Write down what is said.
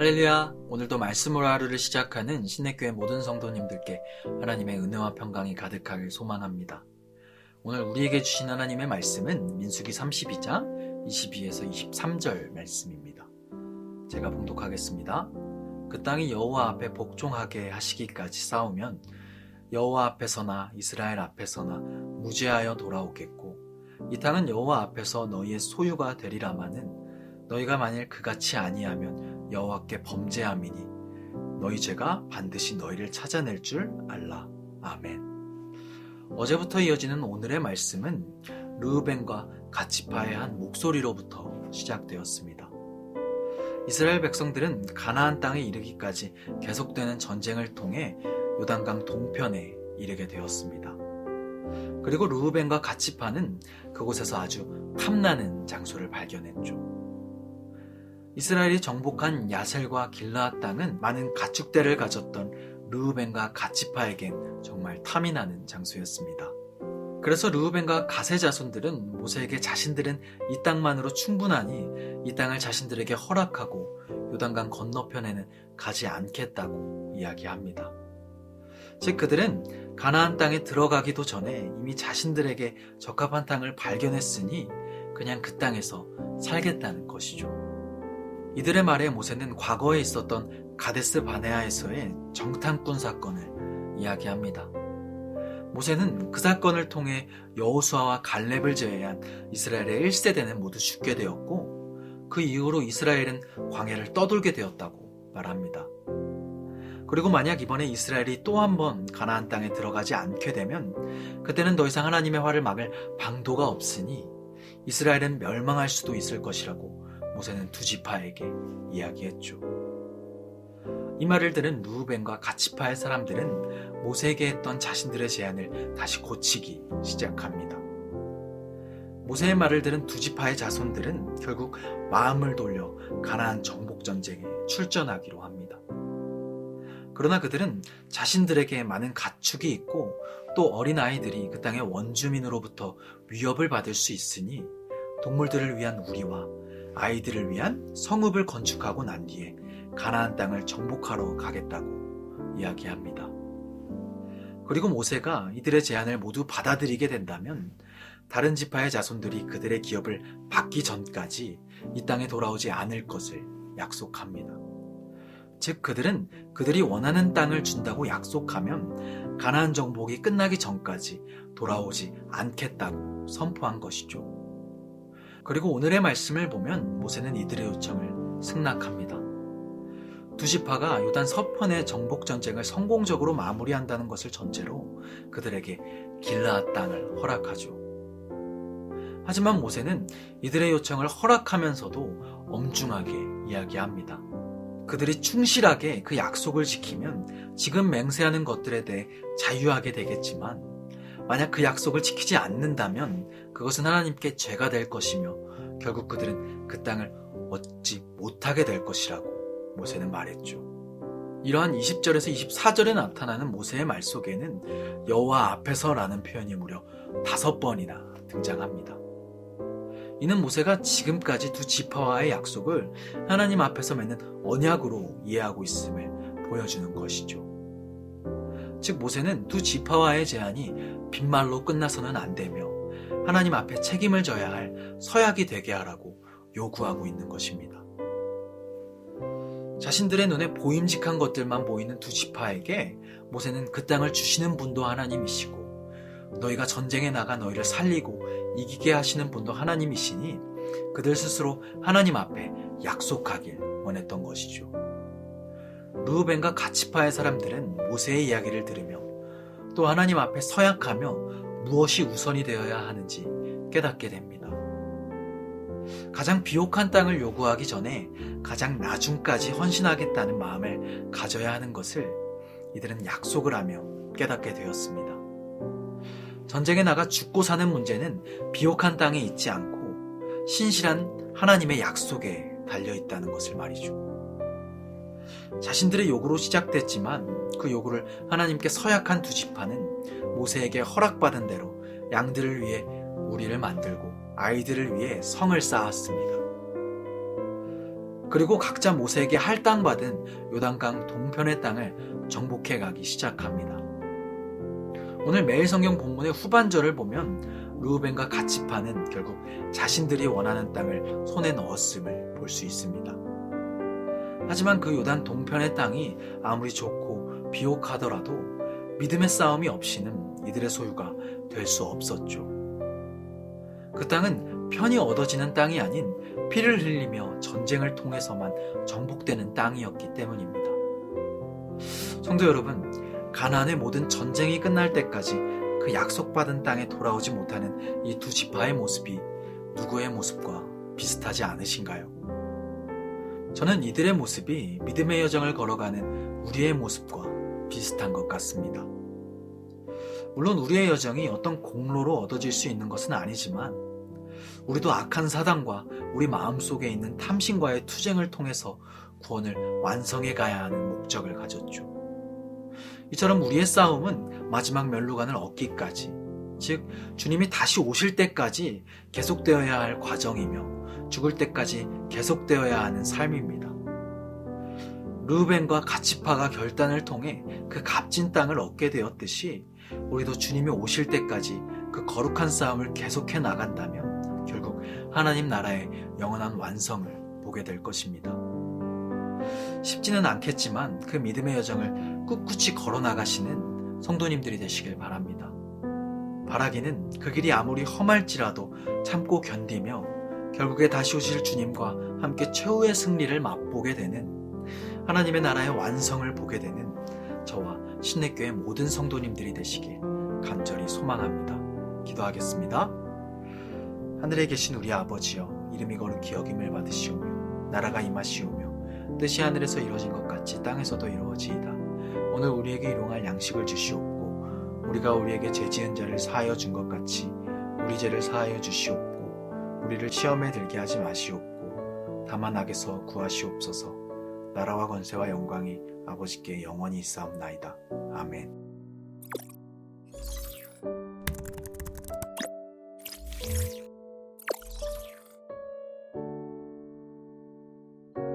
할렐루야. 오늘도 말씀으로 하루를 시작하는 신내교회 모든 성도님들께 하나님의 은혜와 평강이 가득하길 소망합니다. 오늘 우리에게 주신 하나님의 말씀은 민수기 32장 22에서 23절 말씀입니다. 제가 봉독하겠습니다. 그 땅이 여호와 앞에 복종하게 하시기까지 싸우면 여호와 앞에서나 이스라엘 앞에서나 무죄하여 돌아오겠고, 이 땅은 여호와 앞에서 너희의 소유가 되리라마는 너희가 만일 그같이 아니하면 여호와께 범죄함이니 너희 죄가 반드시 너희를 찾아낼 줄 알라. 아멘. 어제부터 이어지는 오늘의 말씀은 르우벤과 갓지파의 한 목소리로부터 시작되었습니다. 이스라엘 백성들은 가나안 땅에 이르기까지 계속되는 전쟁을 통해 요단강 동편에 이르게 되었습니다. 그리고 르우벤과 갓지파는 그곳에서 아주 탐나는 장소를 발견했죠. 이스라엘이 정복한 야셀과 길르앗 땅은 많은 가축대를 가졌던 르우벤과 갓지파에겐 정말 탐이 나는 장소였습니다. 그래서 르우벤과 갓의 자손들은 모세에게 자신들은 이 땅만으로 충분하니 이 땅을 자신들에게 허락하고 요단강 건너편에는 가지 않겠다고 이야기합니다. 즉 그들은 가나안 땅에 들어가기도 전에 이미 자신들에게 적합한 땅을 발견했으니 그냥 그 땅에서 살겠다는 것이죠. 이들의 말에 모세는 과거에 있었던 가데스 바네아에서의 정탐꾼 사건을 이야기합니다. 모세는 그 사건을 통해 여호수아와 갈렙을 제외한 이스라엘의 1세대는 모두 죽게 되었고, 그 이후로 이스라엘은 광야를 떠돌게 되었다고 말합니다. 그리고 만약 이번에 이스라엘이 또 한 번 가나안 땅에 들어가지 않게 되면 그때는 더 이상 하나님의 화를 막을 방도가 없으니 이스라엘은 멸망할 수도 있을 것이라고 모세는 두 지파에게 이야기했죠. 이 말을 들은 르우벤과 갓지파의 사람들은 모세에게 했던 자신들의 제안을 다시 고치기 시작합니다. 모세의 말을 들은 두 지파의 자손들은 결국 마음을 돌려 가나안 정복 전쟁에 출전하기로 합니다. 그러나 그들은 자신들에게 많은 가축이 있고 또 어린아이들이 그 땅의 원주민으로부터 위협을 받을 수 있으니 동물들을 위한 우리와 아이들을 위한 성읍을 건축하고 난 뒤에 가나안 땅을 정복하러 가겠다고 이야기합니다. 그리고 모세가 이들의 제안을 모두 받아들이게 된다면 다른 지파의 자손들이 그들의 기업을 받기 전까지 이 땅에 돌아오지 않을 것을 약속합니다. 즉 그들은 그들이 원하는 땅을 준다고 약속하면 가나안 정복이 끝나기 전까지 돌아오지 않겠다고 선포한 것이죠. 그리고 오늘의 말씀을 보면 모세는 이들의 요청을 승낙합니다. 두 지파가 요단 서편의 정복 전쟁을 성공적으로 마무리한다는 것을 전제로 그들에게 길르앗 땅을 허락하죠. 하지만 모세는 이들의 요청을 허락하면서도 엄중하게 이야기합니다. 그들이 충실하게 그 약속을 지키면 지금 맹세하는 것들에 대해 자유하게 되겠지만 만약 그 약속을 지키지 않는다면 그것은 하나님께 죄가 될 것이며 결국 그들은 그 땅을 얻지 못하게 될 것이라고 모세는 말했죠. 이러한 20절에서 24절에 나타나는 모세의 말 속에는 여호와 앞에서라는 표현이 무려 5번이나 등장합니다. 이는 모세가 지금까지 두 지파와의 약속을 하나님 앞에서 맺는 언약으로 이해하고 있음을 보여주는 것이죠. 즉 모세는 두 지파와의 제안이 빈말로 끝나서는 안 되며 하나님 앞에 책임을 져야 할 서약이 되게 하라고 요구하고 있는 것입니다. 자신들의 눈에 보임직한 것들만 보이는 두 지파에게 모세는 그 땅을 주시는 분도 하나님이시고 너희가 전쟁에 나가 너희를 살리고 이기게 하시는 분도 하나님이시니 그들 스스로 하나님 앞에 약속하길 원했던 것이죠. 르우벤과 갓지파의 사람들은 모세의 이야기를 들으며 또 하나님 앞에 서약하며 무엇이 우선이 되어야 하는지 깨닫게 됩니다. 가장 비옥한 땅을 요구하기 전에 가장 나중까지 헌신하겠다는 마음을 가져야 하는 것을 이들은 약속을 하며 깨닫게 되었습니다. 전쟁에 나가 죽고 사는 문제는 비옥한 땅에 있지 않고 신실한 하나님의 약속에 달려있다는 것을 말이죠. 자신들의 요구로 시작됐지만 그 요구를 하나님께 서약한 두 지파는 모세에게 허락받은 대로 양들을 위해 우리를 만들고 아이들을 위해 성을 쌓았습니다. 그리고 각자 모세에게 할당받은 요단강 동편의 땅을 정복해 가기 시작합니다. 오늘 매일 성경 본문의 후반절을 보면 르우벤과 갓지파는 결국 자신들이 원하는 땅을 손에 넣었음을 볼 수 있습니다. 하지만 그 요단 동편의 땅이 아무리 좋고 비옥하더라도 믿음의 싸움이 없이는 이들의 소유가 될 수 없었죠. 그 땅은 편히 얻어지는 땅이 아닌 피를 흘리며 전쟁을 통해서만 정복되는 땅이었기 때문입니다. 성도 여러분, 가나안의 모든 전쟁이 끝날 때까지 그 약속받은 땅에 돌아오지 못하는 이 두 지파의 모습이 누구의 모습과 비슷하지 않으신가요? 저는 이들의 모습이 믿음의 여정을 걸어가는 우리의 모습과 비슷한 것 같습니다. 물론 우리의 여정이 어떤 공로로 얻어질 수 있는 것은 아니지만 우리도 악한 사단과 우리 마음속에 있는 탐심과의 투쟁을 통해서 구원을 완성해 가야 하는 목적을 가졌죠. 이처럼 우리의 싸움은 마지막 멸루관을 얻기까지, 즉 주님이 다시 오실 때까지 계속되어야 할 과정이며 죽을 때까지 계속되어야 하는 삶입니다. 르우벤과 갓지파가 결단을 통해 그 값진 땅을 얻게 되었듯이 우리도 주님이 오실 때까지 그 거룩한 싸움을 계속해 나간다면 결국 하나님 나라의 영원한 완성을 보게 될 것입니다. 쉽지는 않겠지만 그 믿음의 여정을 꿋꿋이 걸어나가시는 성도님들이 되시길 바랍니다. 바라기는 그 길이 아무리 험할지라도 참고 견디며 결국에 다시 오실 주님과 함께 최후의 승리를 맛보게 되는, 하나님의 나라의 완성을 보게 되는 저와 신내교회 모든 성도님들이 되시길 간절히 소망합니다. 기도하겠습니다. 하늘에 계신 우리 아버지여, 이름이 거룩히 여김을 받으시오며 나라가 임하시오며 뜻이 하늘에서 이루어진 것 같이 땅에서도 이루어지이다. 오늘 우리에게 일용할 양식을 주시옵고 우리가 우리에게 죄 지은 자를 사하여 준 것 같이 우리 죄를 사하여 주시옵고 우리를 시험에 들게 하지 마시옵고 다만 악에서 구하시옵소서. 나라와 권세와 영광이 아버지께 영원히 있사옵나이다. 아멘.